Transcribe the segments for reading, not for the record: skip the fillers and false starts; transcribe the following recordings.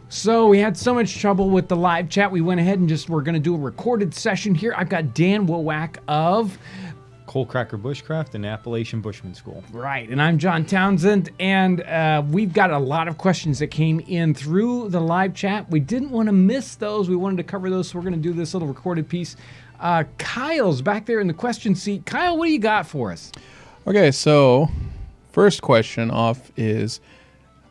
So we had so much trouble with the live chat, we went ahead and we're going to do a recorded session here. I've got Dan Wowak of Coalcracker Bushcraft and Appalachian Bushman School. Right, and I'm John Townsend, and we've got a lot of questions that came in through the live chat. We didn't want to miss those. We wanted to cover those, so we're going to do this little recorded piece. Kyle's back there in the question seat. Kyle, what do you got for us? Okay, so first question off is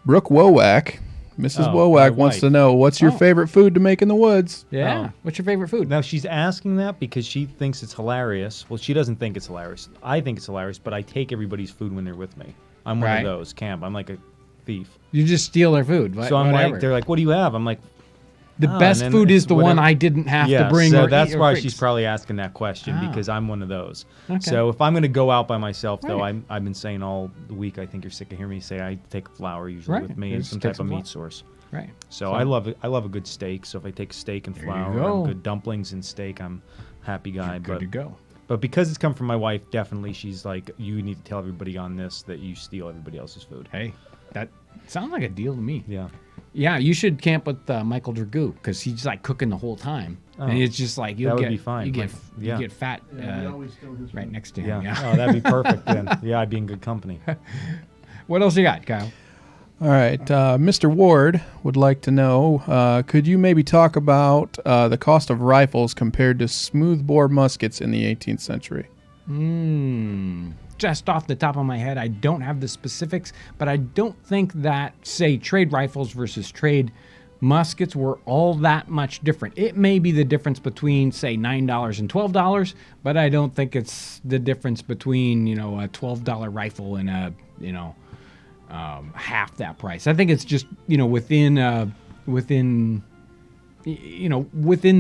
Brooke Wowak. Mrs. Wowak wants to know, what's your favorite food to make in the woods? Yeah, what's your favorite food? Now, she's asking that because she thinks it's hilarious. Well, she doesn't think it's hilarious. I think it's hilarious, but I take everybody's food when they're with me. I'm one of those, camp. I'm like a thief. You just steal their food. So I'm like, they're like, what do you have? I'm like, the best food is the one I didn't have to bring. So or that's eat or why fix. she's probably asking that question because I'm one of those. Okay. So if I'm going to go out by myself, though, I've been saying all the week, I think you're sick of hearing me say I take flour usually with me and some type of meat source. Right. So I love a good steak. So if I take steak and flour, and good dumplings and steak, I'm a happy guy. Good to go. But because it's come from my wife, definitely she's like, you need to tell everybody on this that you steal everybody else's food. Hey, that sounds like a deal to me. Yeah. Yeah, you should camp with Michael Dragoo because he's like cooking the whole time, and it's just like that would be fine. You get fat right next to him. Yeah. Oh, that'd be perfect then. Yeah, I'd be in good company. What else you got, Kyle? All right, Mr. Ward would like to know, could you maybe talk about the cost of rifles compared to smoothbore muskets in the 18th century? Just off the top of my head, I don't have the specifics, but I don't think that, say, trade rifles versus trade muskets were all that much different. It may be the difference between, say, $9 and $12, but I don't think it's the difference between, a $12 rifle and a, half that price. I think it's just, within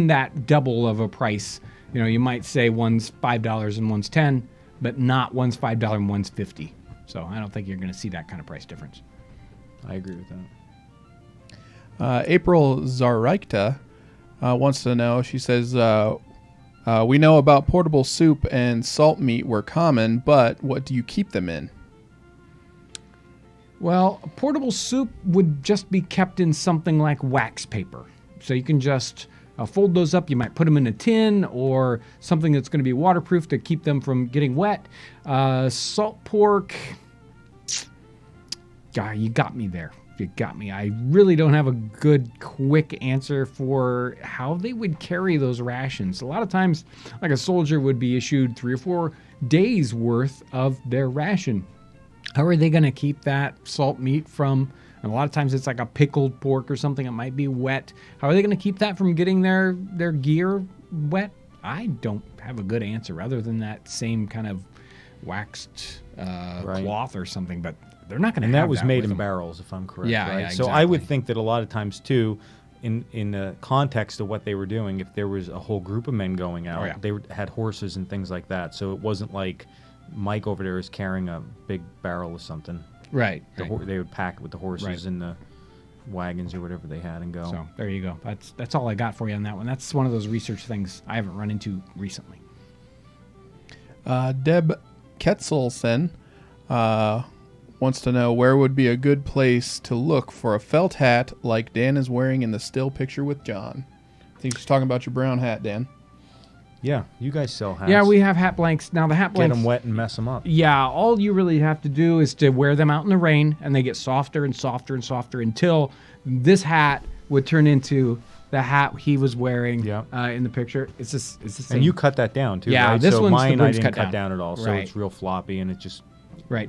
that double of a price. You might say one's $5 and one's $10, but not one's $5 and one's $50. So I don't think you're going to see that kind of price difference. I agree with that. April Zarikta wants to know, she says, we know about portable soup and salt meat were common, but what do you keep them in? Well, a portable soup would just be kept in something like wax paper. So you can just fold those up. You might put them in a tin or something that's going to be waterproof to keep them from getting wet. Salt pork, you got me there. You got me. I really don't have a good, quick answer for how they would carry those rations. A lot of times, like a soldier would be issued 3 or 4 days worth of their ration. How are they going to keep that salt meat from, and a lot of times it's like a pickled pork or something, it might be wet. How are they going to keep that from getting their gear wet? I don't have a good answer other than that same kind of waxed cloth or something, but they're not going to have that. And that was made in barrels, if I'm correct. Yeah, right? yeah, So I would think that a lot of times, too, in the context of what they were doing, if there was a whole group of men going out, they had horses and things like that. So it wasn't like Mike over there is carrying a big barrel or something. Right. They would pack it with the horses and the wagons or whatever they had and go. So there you go. That's all I got for you on that one. That's one of those research things I haven't run into recently. Deb Ketzelsen wants to know, where would be a good place to look for a felt hat like Dan is wearing in the still picture with John? I think she's talking about your brown hat, Dan. Yeah, you guys sell hats. Yeah, we have hat blanks. Now the hat blanks, get them wet and mess them up. Yeah, all you really have to do is to wear them out in the rain, and they get softer and softer and softer until this hat would turn into the hat he was wearing in the picture. It's the same. And you cut that down too, yeah, right? This so one's mine the I didn't cut down at all, so it's real floppy and it just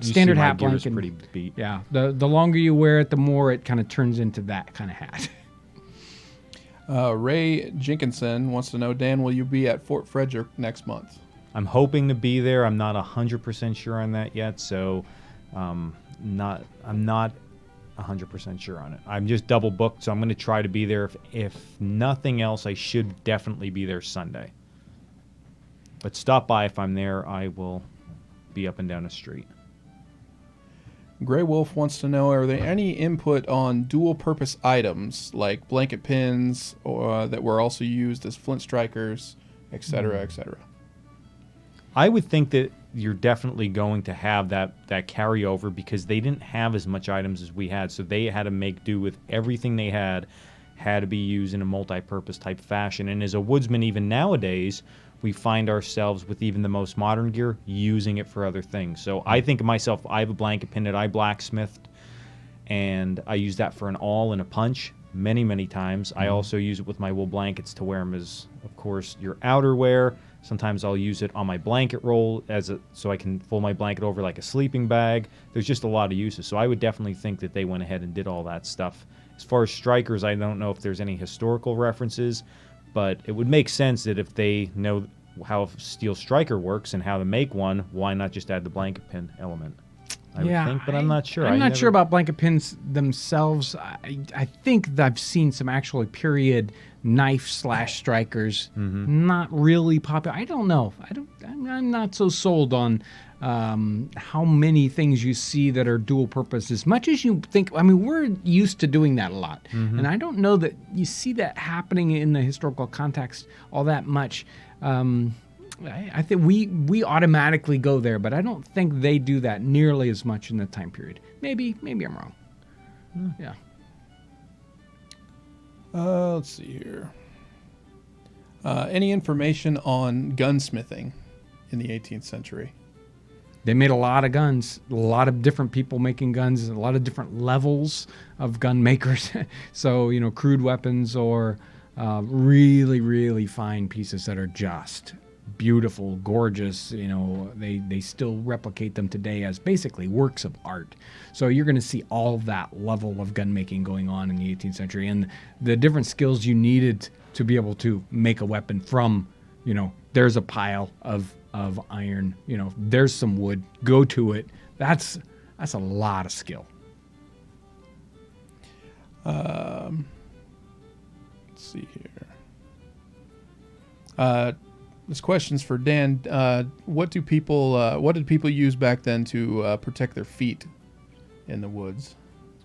standard hat blank is pretty beat. Yeah, the longer you wear it, the more it kind of turns into that kind of hat. Ray Jenkinson wants to know, Dan, will you be at Fort Frederick next month? I'm hoping to be there. I'm not 100% sure on that yet, so I'm not 100% sure on it. I'm just double booked, so I'm going to try to be there. If nothing else, I should definitely be there Sunday. But stop by if I'm there. I will be up and down the street. Gray Wolf wants to know, are there any input on dual-purpose items like blanket pins or that were also used as flint strikers, etc., etc.? I would think that you're definitely going to have that carryover because they didn't have as much items as we had, so they had to make do with everything they had. had to be used in a multi-purpose type fashion. And as a woodsman, even nowadays, we find ourselves with even the most modern gear using it for other things. So I think of myself, I have a blanket pin that I blacksmithed, and I use that for an awl and a punch many, many times. I also use it with my wool blankets to wear them as, of course, your outerwear. Sometimes I'll use it on my blanket roll so I can fold my blanket over like a sleeping bag. There's just a lot of uses. So I would definitely think that they went ahead and did all that stuff. As far as strikers, I don't know if there's any historical references, but it would make sense that if they know how a steel striker works and how to make one, why not just add the blanket pin element? I would think, but I'm not sure. I'm not sure about blanket pins themselves. I think that I've seen some actually period knife / strikers, not really popular. I don't know. I'm not so sold on how many things you see that are dual purpose as much as you think. I mean, we're used to doing that a lot, and I don't know that you see that happening in the historical context all that much. I think we automatically go there, but I don't think they do that nearly as much in the time period. Maybe I'm wrong. Yeah. Let's see here. Any information on gunsmithing in the 18th century? They made a lot of guns, a lot of different people making guns, a lot of different levels of gun makers. So, crude weapons or really, really fine pieces that are just beautiful, gorgeous. They still replicate them today as basically works of art. So you're going to see all that level of gun making going on in the 18th century, and the different skills you needed to be able to make a weapon from, there's a pile of iron, there's some wood, go to it. That's a lot of skill. Let's see here. This question's for Dan. What did people use back then to protect their feet in the woods?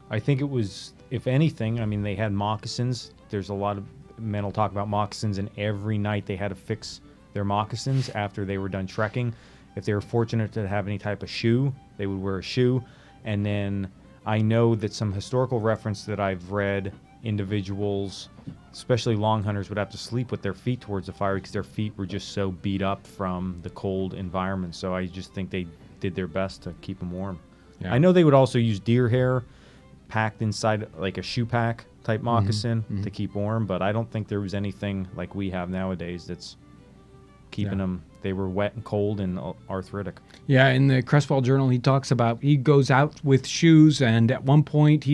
I think it was, if anything, they had moccasins. There's a lot of men will talk about moccasins, and every night they had to fix their moccasins after they were done trekking. If they were fortunate to have any type of shoe, they would wear a shoe. And then I know that some historical reference that I've read, individuals, especially long hunters, would have to sleep with their feet towards the fire because their feet were just so beat up from the cold environment. So I just think they did their best to keep them warm. Yeah. I know they would also use deer hair packed inside like a shoe pack type moccasin to keep warm, but I don't think there was anything like we have nowadays that's keeping them. They were wet and cold and arthritic. Yeah, in the Cresswell Journal, he talks about he goes out with shoes, and at one point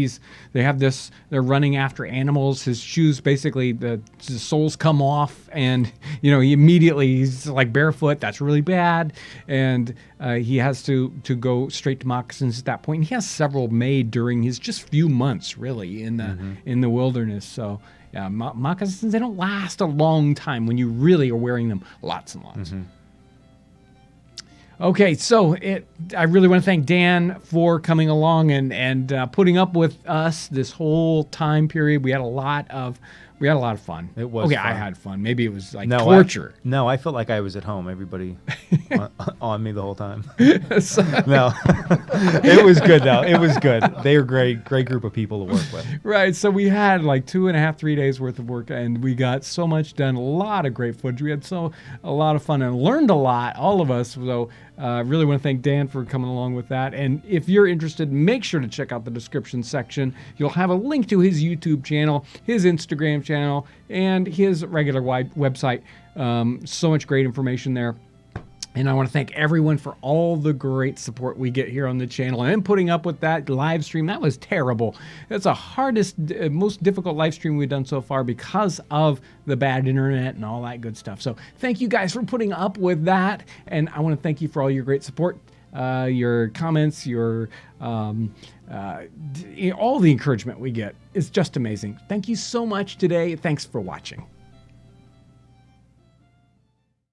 they're running after animals. His shoes, basically, the soles come off, and he's like barefoot. That's really bad, and he has to go straight to moccasins at that point. And he has several made during his just few months, really, in the wilderness. So. Yeah, moccasins, they don't last a long time when you really are wearing them lots and lots. Okay, so I really want to thank Dan for coming along and putting up with us this whole time period. We had a lot of fun. It was fun. I had fun. Maybe it was torture. I felt like I was at home. Everybody on me the whole time. No. It was good, though. It was good. They were great group of people to work with. Right. So we had like 2.5-3 days worth of work, and we got so much done. A lot of great footage. We had a lot of fun and learned a lot, all of us. So really want to thank Dan for coming along with that. And if you're interested, make sure to check out the description section. You'll have a link to his YouTube channel, his Instagram channel, and his regular website. So much great information there. And I want to thank everyone for all the great support we get here on the channel and putting up with that live stream. That was terrible. It's the hardest, most difficult live stream we've done so far because of the bad internet and all that good stuff. So thank you guys for putting up with that. And I want to thank you for all your great support, your comments, your all the encouragement we get. It's just amazing. Thank you so much today. Thanks for watching.